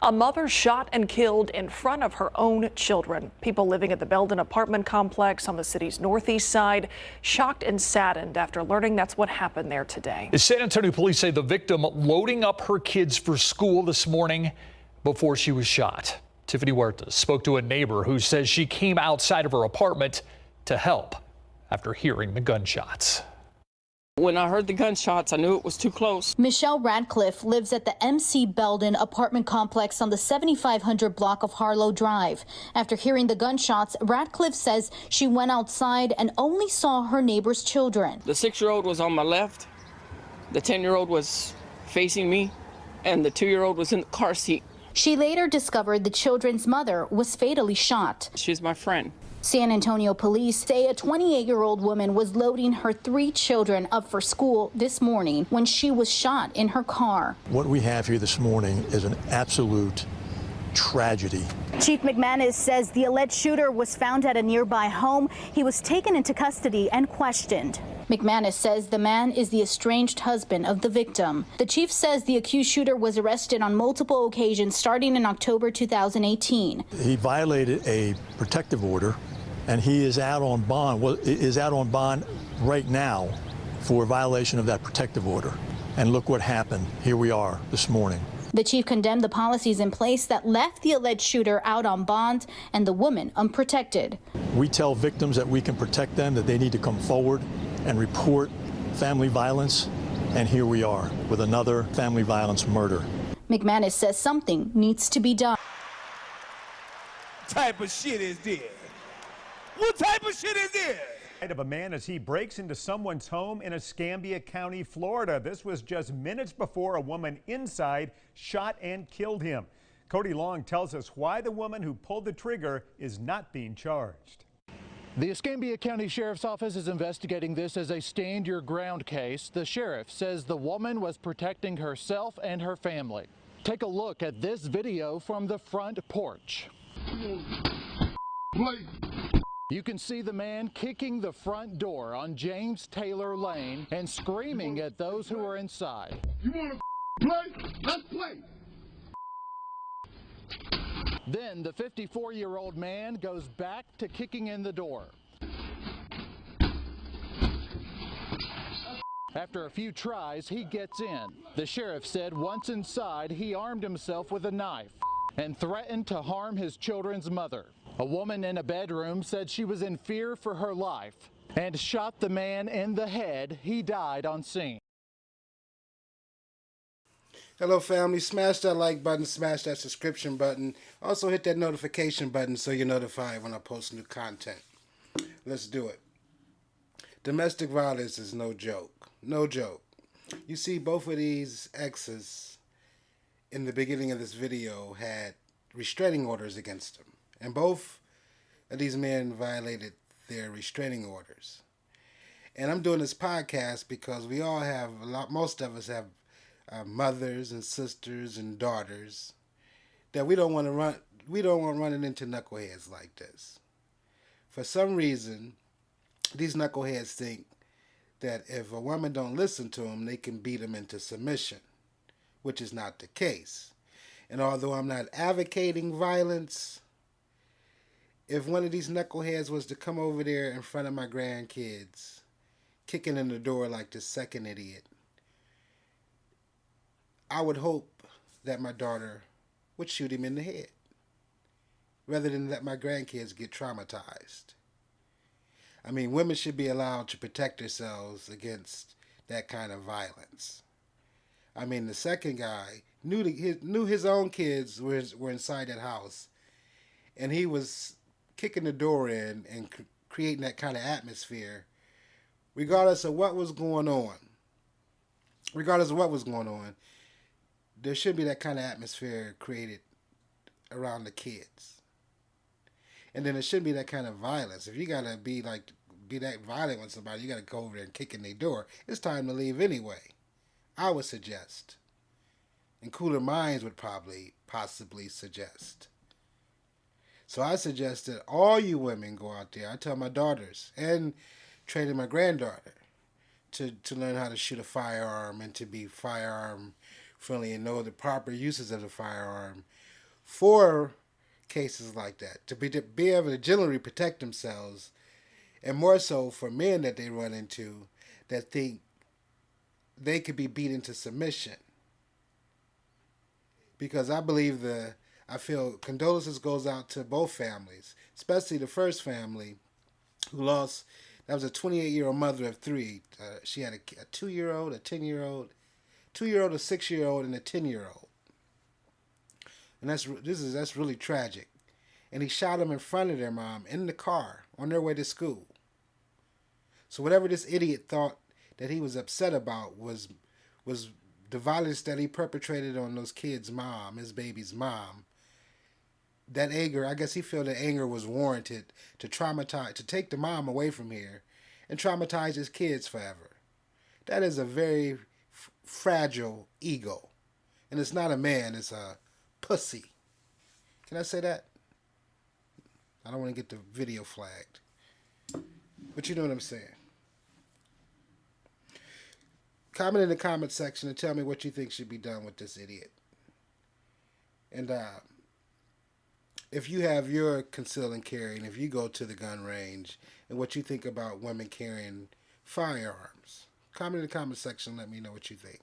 A mother shot and killed in front of her own children. People living at the Belden apartment complex on the city's northeast side shocked and saddened after learning that's what happened there today. San Antonio police say the victim loading up her kids for school this morning before she was shot. Tiffany Huerta spoke to a neighbor who says she came outside of her apartment to help after hearing the gunshots. When I heard the gunshots, I knew it was too close. Michelle Radcliffe lives at the MC Belden apartment complex on the 7500 block of Harlow Drive. After hearing the gunshots, Radcliffe says she went outside and only saw her neighbor's children. The 6-year-old was on my left, the 10-year-old was facing me, and the 2-year-old was in the car seat. She later discovered the children's mother was fatally shot. She's my friend. San Antonio police say a 28-year-old woman was loading her 3 children up for school this morning when she was shot in her car. What we have here this morning is an absolute tragedy. Chief McManus says the alleged shooter was found at a nearby home. He was taken into custody and questioned. McManus says the man is the estranged husband of the victim. The chief says the accused shooter was arrested on multiple occasions starting in October 2018. He violated a protective order, and he is out on bond. Is out on bond right now for violation of that protective order. And look what happened. Here we are this morning. The chief condemned the policies in place that left the alleged shooter out on bond and the woman unprotected. We tell victims that we can protect them, that they need to come forward and report family violence, and here we are with another family violence murder. McManus says something needs to be done. What type of shit is this? What type of shit is this? Of a man as he breaks into someone's home in Escambia County, Florida. This was just minutes before a woman inside shot and killed him. Cody Long tells us why the woman who pulled the trigger is not being charged. The Escambia County Sheriff's Office is investigating this as a stand your ground case. The sheriff says the woman was protecting herself and her family. Take a look at this video from the front porch. You can see the man kicking the front door on James Taylor Lane and screaming at those who are inside. You want to play? Let's play. Then the 54-year-old man goes back to kicking in the door. After a few tries, he gets in. The sheriff said once inside, he armed himself with a knife and threatened to harm his children's mother. A woman in a bedroom said she was in fear for her life and shot the man in the head. He died on scene. Hello family, smash that like button, smash that subscription button. Also hit that notification button so you're notified when I post new content. Let's do it. Domestic violence is no joke. No joke. You see both of these exes in the beginning of this video had restraining orders against them. And both of these men violated their restraining orders. And I'm doing this podcast because we all have, most of us have mothers and sisters and daughters that we don't want running into knuckleheads like this. For some reason, these knuckleheads think that if a woman don't listen to them, they can beat them into submission, which is not the case. And although I'm not advocating violence, if one of these knuckleheads was to come over there in front of my grandkids, kicking in the door like the second idiot, I would hope that my daughter would shoot him in the head, rather than let my grandkids get traumatized. I mean, women should be allowed to protect themselves against that kind of violence. I mean, the second guy knew his own kids were inside that house, and he was kicking the door in and creating that kind of atmosphere, regardless of what was going on. There should be that kind of atmosphere created around the kids. And then there shouldn't be that kind of violence. If you gotta be that violent with somebody, you gotta go over there and kick in their door. It's time to leave anyway, I would suggest. And cooler minds would possibly suggest. So I suggest that all you women go out there. I tell my daughters and training my granddaughter to learn how to shoot a firearm and to be firearm friendly and know the proper uses of the firearm for cases like that, to be able to generally protect themselves, and more so for men that they run into that think they could be beat into submission. Because I feel condolences goes out to both families, especially the first family who lost, that was a 28-year-old mother of three. She had a 2-year-old, a 10-year-old, 2-year-old, a 6-year-old, and a 10-year-old. And that's really tragic. And he shot them in front of their mom in the car on their way to school. So whatever this idiot thought that he was upset about was the violence that he perpetrated on those kids' mom, his baby's mom. That anger, I guess he felt that anger was warranted to take the mom away from here and traumatize his kids forever. That is a very fragile ego. And it's not a man, it's a pussy. Can I say that? I don't want to get the video flagged. But you know what I'm saying. Comment in the comment section and tell me what you think should be done with this idiot. And if you have your conceal and carry, and if you go to the gun range, and what you think about women carrying firearms. Comment in the comment section and let me know what you think.